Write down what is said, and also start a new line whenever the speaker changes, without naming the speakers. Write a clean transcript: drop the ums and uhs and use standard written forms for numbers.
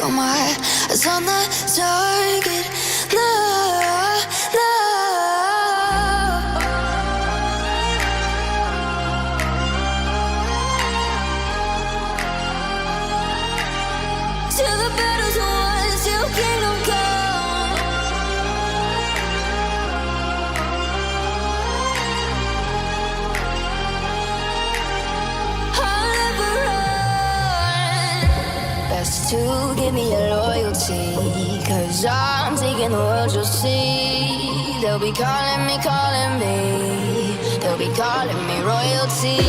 Got my eyes on the target. No, no. Till the battle's won, till kingdom come. I'll never run. Best to give me your loyalty, 'cause I'm taking the world, you'll see. They'll be calling me, calling me. They'll be calling me royalty.